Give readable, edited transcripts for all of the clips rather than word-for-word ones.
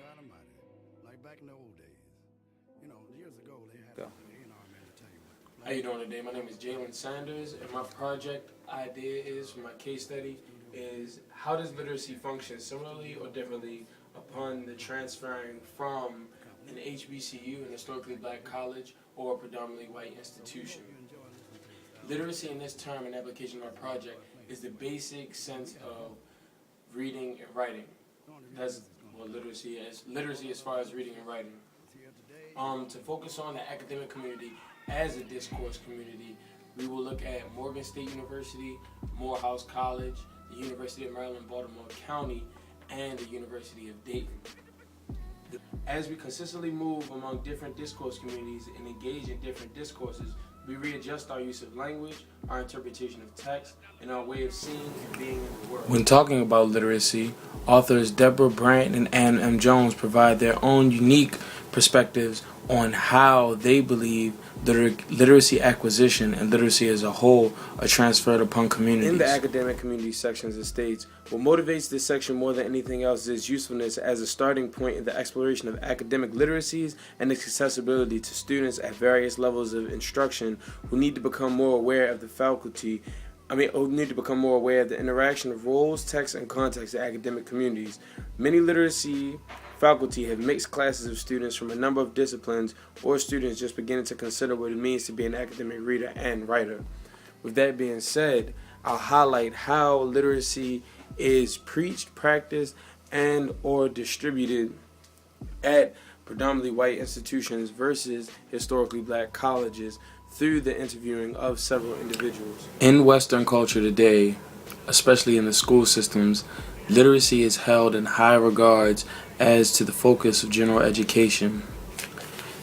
dynamite, like back in the old days. You know, years ago they had a A&R man to tell you what. How you doing today? My name is Jalen Sanders, and my project idea is, for my case study, is how does literacy function similarly or differently upon the transferring from an HBCU, an historically black college, or a predominantly white institution. Literacy in this term and application of my project is the basic sense of reading and writing. That's what literacy is. Literacy as far as reading and writing. To focus on the academic community as a discourse community, we will look at Morgan State University, Morehouse College, the University of Maryland, Baltimore County, and the University of Dayton. As we consistently move among different discourse communities and engage in different discourses, we readjust our use of language, our interpretation of text, and our way of seeing and being in the world. When talking about literacy, authors Deborah Brandt and Ann M. Jones provide their own unique perspectives on how they believe literacy acquisition and literacy as a whole are transferred upon communities. In the academic community sections, it states, what motivates this section more than anything else is usefulness as a starting point in the exploration of academic literacies and its accessibility to students at various levels of instruction who need to become more aware of the who need to become more aware of the interaction of roles, text, and context in academic communities. Many literacy faculty have mixed classes of students from a number of disciplines or students just beginning to consider what it means to be an academic reader and writer. With that being said, I'll highlight how literacy is preached, practiced, and or distributed at predominantly white institutions versus historically black colleges through the interviewing of several individuals. In Western culture today, especially in the school systems, literacy is held in high regards as to the focus of general education.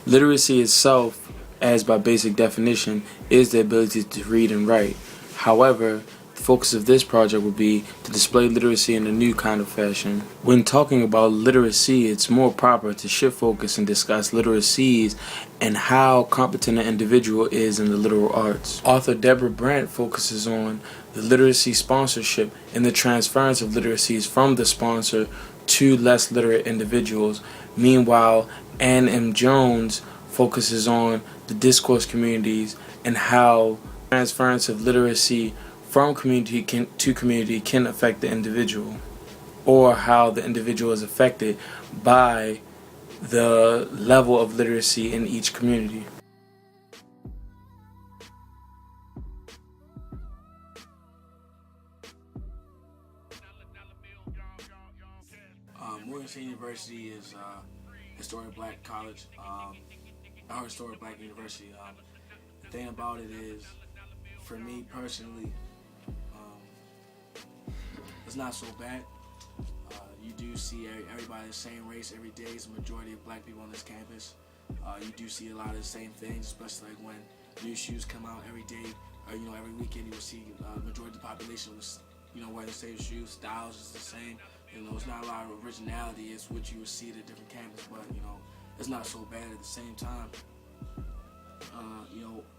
Literacy itself, as by basic definition, is the ability to read and write. However, the focus of this project will be to display literacy in a new kind of fashion. When talking about literacy, it's more proper to shift focus and discuss literacies and how competent an individual is in the literal arts. Author Deborah Brandt focuses on the literacy sponsorship and the transference of literacies from the sponsor to less literate individuals. Meanwhile, Ann M. Jones focuses on the discourse communities and how transference of literacy from community to community can affect the individual, or how the individual is affected by the level of literacy in each community. Morgan State University is a historic black college, or historic black university. The thing about it is, for me personally, it's not so bad. You do see everybody the same race every day. It's a majority of black people on this campus. You do see a lot of the same things, especially like when new shoes come out every day, or every weekend. You will see the majority of the population was, wearing the same shoes. Styles is the same. It's not a lot of originality. It's what you would see at a different campus, but it's not so bad at the same time.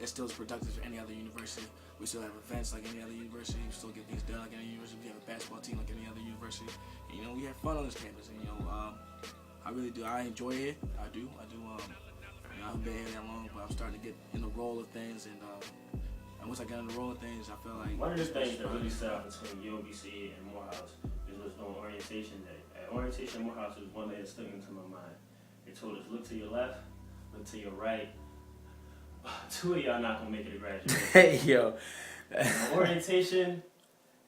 It's still as productive as any other university. We still have events like any other university. We still get things done like any university. We have a basketball team like any other university. And, we have fun on this campus. And I really do. I enjoy it. I do. I haven't been here that long, but I'm starting to get in the roll of things. And once I get in the roll of things, I feel like one of the things that really stood out between UMBC and Morehouse is was doing orientation day. At orientation, Morehouse was one day that stuck into my mind. They told us, look to your left, look to your right. Two of y'all not gonna make it to graduation. Hey, yo. Orientation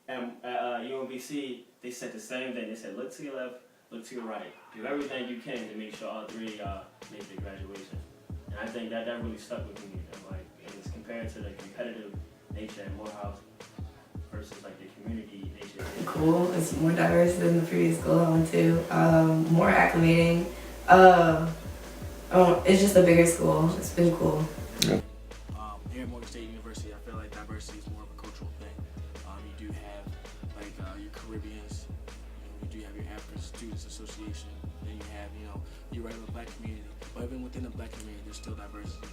and at UMBC, they said the same thing. They said, look to your left, look to your right. Do everything you can to make sure all three of y'all make the graduation. And I think that really stuck with me. It's compared to the competitive nature at Morehouse versus like the community nature. Cool. It's more diverse than the previous school I went to. More acclimating. It's just a bigger school. It's been cool. Here at Morgan State University, I feel like diversity is more of a cultural thing. You do have your Caribbeans, you do have your African Students Association, then you have your regular black community. But even within the black community, there's still diversity.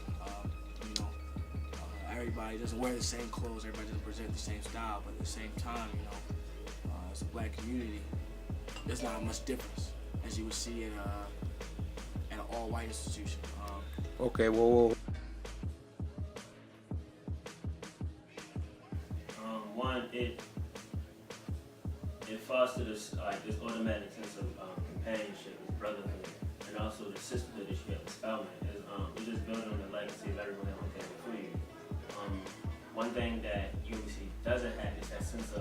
Everybody doesn't wear the same clothes, everybody doesn't present the same style, but at the same time, as a black community, there's not much difference. as you would see at an all-white institution. Okay, well, One, it fostered this automatic sense of companionship, this brotherhood, and also the sisterhood that you have with Spelman. It's just building on the legacy of everyone that went there before you. One thing that UMBC doesn't have is that sense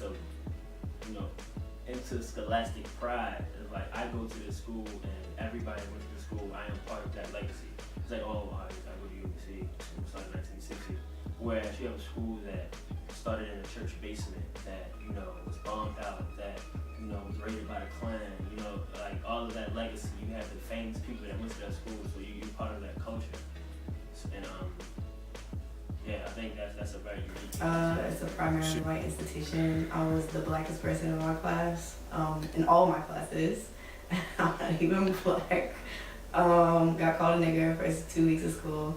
of interscholastic pride. It's like I go to this school and everybody went to the school. I am part of that legacy. It's like, I go to UMBC. It started in 1960. Whereas you have a school that started in a church basement, that was bombed out, that was raided by the Klan. Like all of that legacy. You have the famous people that went to that school, so you're part of that culture. And I think that's a very unique. It's a primarily white institution. I was the blackest person in my class, in all my classes. I'm not even black. Got called a nigger first 2 weeks of school.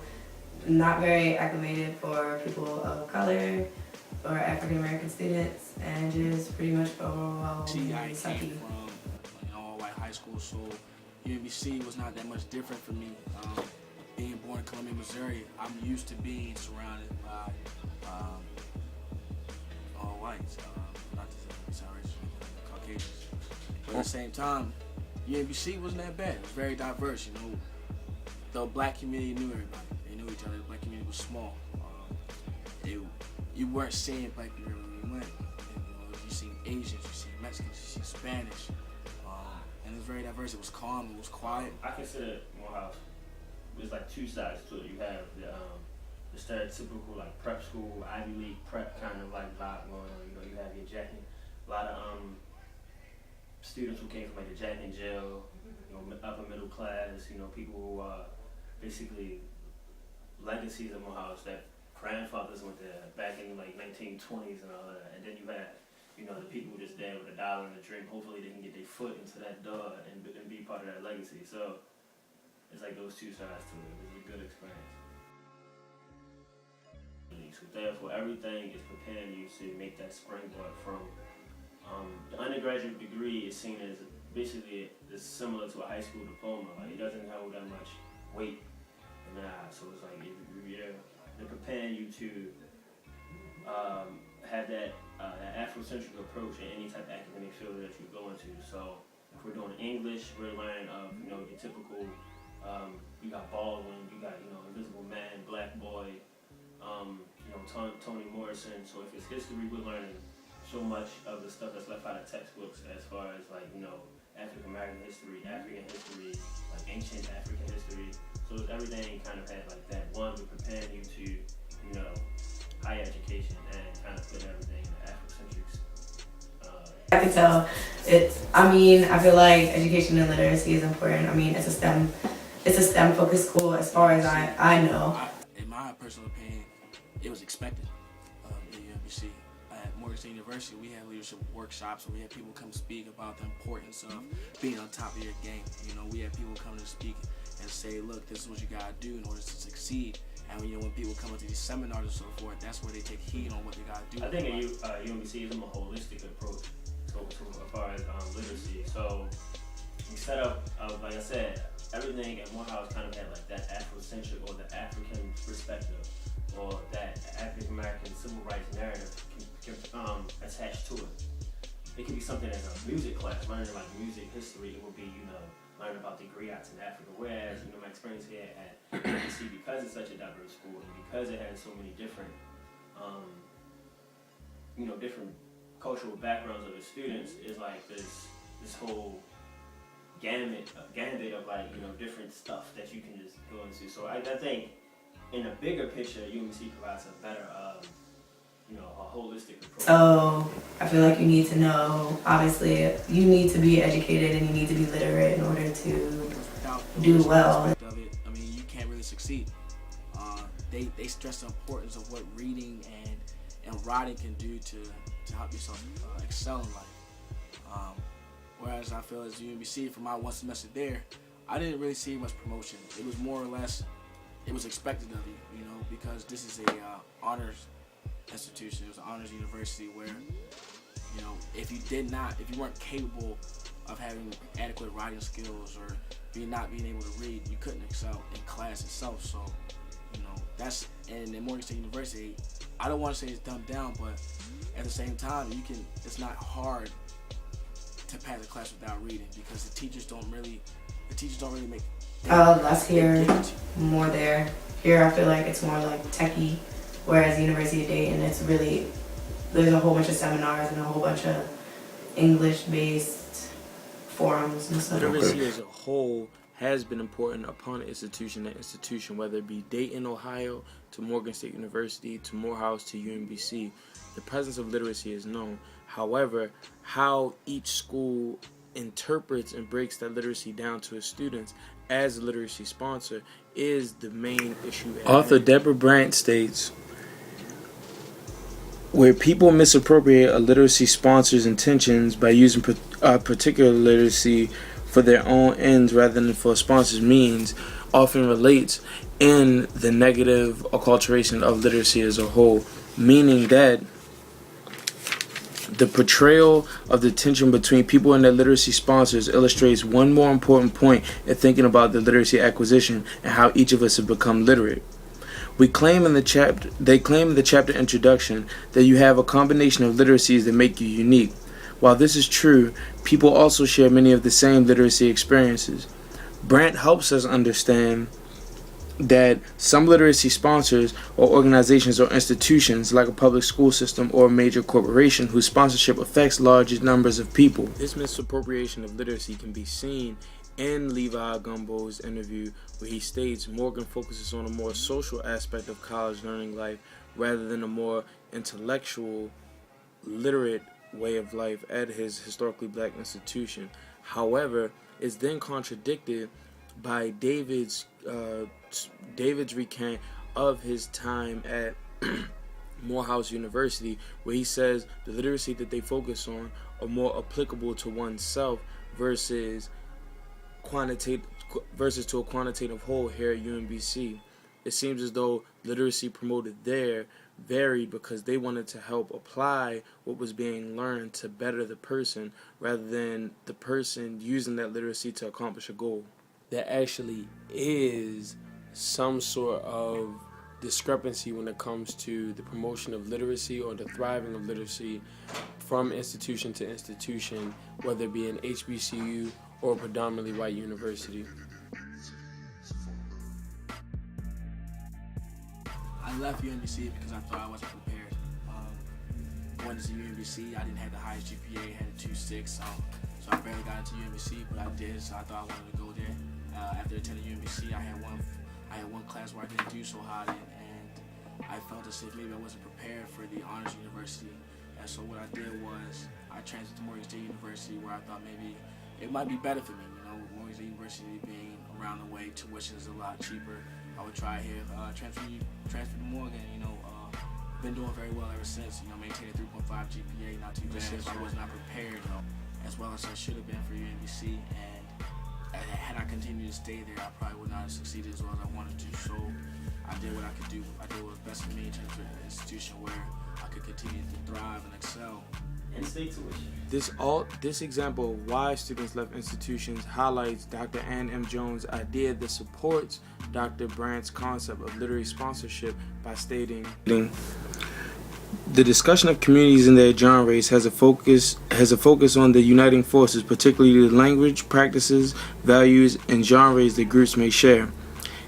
Not very acclimated for people of color or African American students, and just pretty much overall See, I came sucky. from an all-white high school, so UMBC was not that much different for me. Being born in Columbia, Missouri, I'm used to being surrounded by all whites, not to say racist, Caucasians. But at the same time, UMBC wasn't that bad. It was very diverse. The black community knew everybody. They knew each other. The black community was small. You weren't seeing black people everywhere you went. You seen Asians, you seen Mexicans, you seen Spanish, and it was very diverse. It was calm. It was quiet. I consider Morehouse. There's like two sides to it. You have the stereotypical like prep school, Ivy League prep kind of like vibe going on. You have your Jack and a lot of students who came from like the Jack and Jill, upper middle class. People who are basically legacies of Morehouse that grandfathers went there back in like 1920s and all that. And then you have the people just there with $1 and a drink. Hopefully they can get their foot into that door and be part of that legacy. So it's like those two sides to it. It was a good experience. So therefore, everything is preparing you to make that springboard from the undergraduate degree is seen as basically similar to a high school diploma. Like it doesn't hold that much weight. So it's like they're preparing you to have that Afrocentric approach in any type of academic field that you go into. So if we're doing English, we're learning your typical. You got Baldwin, you got Invisible Man, Black Boy, Toni Morrison. So if it's history, we're learning so much of the stuff that's left out of textbooks as far as like African American history, African history, like ancient African history. So everything kind of had like that. One, we're preparing you to higher education and kind of put everything in the Afrocentrics. I can tell I feel like education and literacy is important. It's a STEM focused school as far as I know. In my personal opinion, it was expected at UMBC. At Morgan State University, we had leadership workshops where we had people come speak about the importance of being on top of your game. We had people come to speak and say, look, this is what you gotta do in order to succeed. And when people come into these seminars and so forth, that's where they take heed on what they gotta do. I think at UMBC is a more holistic approach as far as literacy. So instead of like I said, everything at Morehouse kind of had like that Afrocentric or the African perspective or that African American civil rights narrative attached to it. It could be something as a music class, learning like music history. It would be learning about the griots in Africa. Whereas my experience here at UMBC, because it's such a diverse school and because it has so many different different cultural backgrounds of the students, is like this whole gambit of like different stuff that you can just go into. So I think in a bigger picture, UMBC provides a better a holistic approach. So I feel like you need to know. Obviously, you need to be educated and you need to be literate in order to do well. Of it, you can't really succeed. They stress the importance of what reading and writing can do to help yourself excel in life. Whereas I feel as UMBC, for my one semester there, I didn't really see much promotion. It was more or less, it was expected of you, because this is a honors institution. It was an honors university where, if you weren't capable of having adequate writing skills or not being able to read, you couldn't excel in class itself. So, that's, and at Morgan State University, I don't want to say it's dumbed down, but at the same time, it's not hard to pass a class without reading, because the teachers don't really make. Less here, more there. Here I feel like it's more like techie, whereas University of Dayton, there's a whole bunch of seminars and a whole bunch of English-based forums and stuff. Literacy as a whole has been important upon institution to institution, whether it be Dayton, Ohio, to Morgan State University, to Morehouse, to UMBC. The presence of literacy is known. However, how each school interprets and breaks that literacy down to its students as a literacy sponsor is the main issue. Author Deborah Brandt states, where people misappropriate a literacy sponsor's intentions by using particular literacy for their own ends rather than for a sponsor's means, often relates in the negative acculturation of literacy as a whole, meaning that the portrayal of the tension between people and their literacy sponsors illustrates one more important point in thinking about the literacy acquisition and how each of us have become literate. They claim in the chapter introduction that you have a combination of literacies that make you unique. While this is true, people also share many of the same literacy experiences. Brandt helps us understand that some literacy sponsors or organizations or institutions, like a public school system or a major corporation whose sponsorship affects large numbers of people. This misappropriation of literacy can be seen in Levi Gumbo's interview, where he states Morgan focuses on a more social aspect of college learning life rather than a more intellectual, literate way of life at his historically black institution. However, it's then contradicted by David's recount of his time at Morehouse University, where he says the literacy that they focus on are more applicable to oneself versus to a quantitative whole here at UMBC. It seems as though literacy promoted there varied because they wanted to help apply what was being learned to better the person rather than the person using that literacy to accomplish a goal. There actually is some sort of discrepancy when it comes to the promotion of literacy or the thriving of literacy from institution to institution, whether it be an HBCU or a predominantly white university. I left UMBC because I thought I wasn't prepared. Going to UMBC, I didn't have the highest GPA, had a 2.6, so I barely got into UMBC, but I did, so I thought I wanted to go there. After attending UMBC, I had one class where I didn't do so hot in, and I felt as if maybe I wasn't prepared for the honors university. And so what I did was I transferred to Morgan State University, where I thought maybe it might be better for me. Morgan State University being around the way, tuition is a lot cheaper. I would try here, transfer to Morgan. Been doing very well ever since. Maintained a 3.5 GPA, not too bad. I was not prepared as well as I should have been for UMBC, and had I continued to stay there, I probably would not have succeeded as well as I wanted to. So I did what I could do. I did what was best for me in terms of an institution where I could continue to thrive and excel. And state tuition. This example of why students left institutions highlights Dr. Ann M. Jones' idea that supports Dr. Brandt's concept of literary sponsorship by stating, the discussion of communities and their genres has a focus on the uniting forces, particularly the language, practices, values, and genres that groups may share.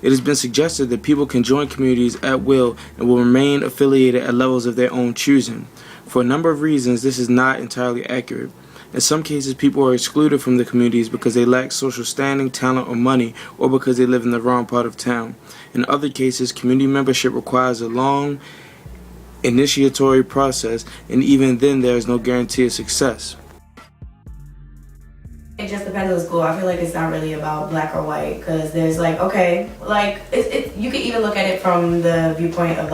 It has been suggested that people can join communities at will and will remain affiliated at levels of their own choosing. For a number of reasons, this is not entirely accurate. In some cases, people are excluded from the communities because they lack social standing, talent, or money, or because they live in the wrong part of town. In other cases, community membership requires a long initiatory process, and even then there is no guarantee of success. It just depends on the school. I feel like it's not really about black or white, because there's you could even look at it from the viewpoint of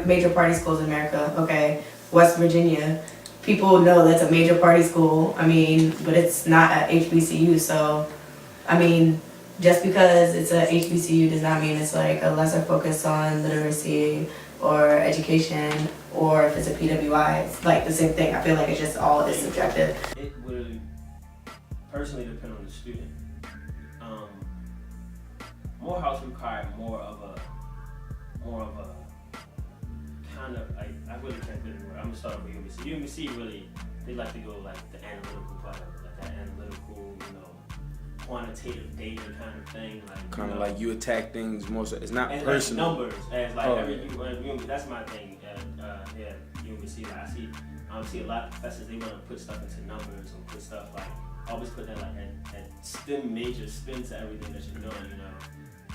major party schools in America. Okay, West Virginia, people know that's a major party school. But it's not at HBCU. So, just because it's a HBCU does not mean it's a lesser focus on literacy or education, or if it's a PWI, it's the same thing. I feel like it's just all is subjective. It would personally depend on the student. Morehouse required more of a kind of like, I really can't put it in words. I'm gonna start with UMBC. UMBC really, they like to go like the analytical part of it, like that analytical, quantitative data kind of thing. Like Kind of like you attack things more so. It's not as personal. numbers, as like Oh, that's my thing. UMBC. Like, I see a lot of professors, they want to put stuff into numbers and put stuff like, always put that like that STEM major spin to everything that you're doing.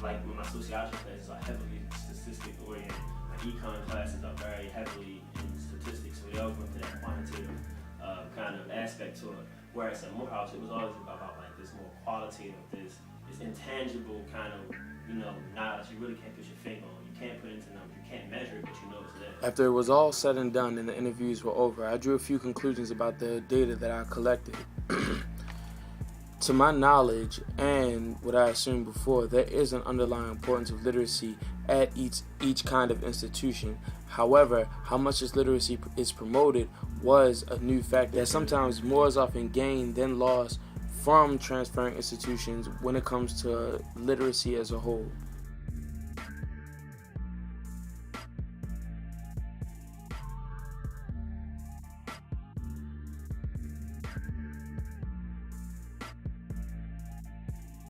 Like when my sociology classes are heavily statistic oriented. My econ classes are very heavily in statistics, so they always went to that quantitative kind of aspect to it. Whereas at Morehouse, it was always about like this more qualitative, this intangible kind of knowledge you really can't put your finger on. You can't put it into numbers. You can't measure it, but you know it's there. After it was all said and done and the interviews were over, I drew a few conclusions about the data that I collected. To my knowledge, and what I assumed before, there is an underlying importance of literacy at each kind of institution. However, how much this literacy is promoted was a new factor that sometimes more is often gained than lost from transferring institutions when it comes to literacy as a whole.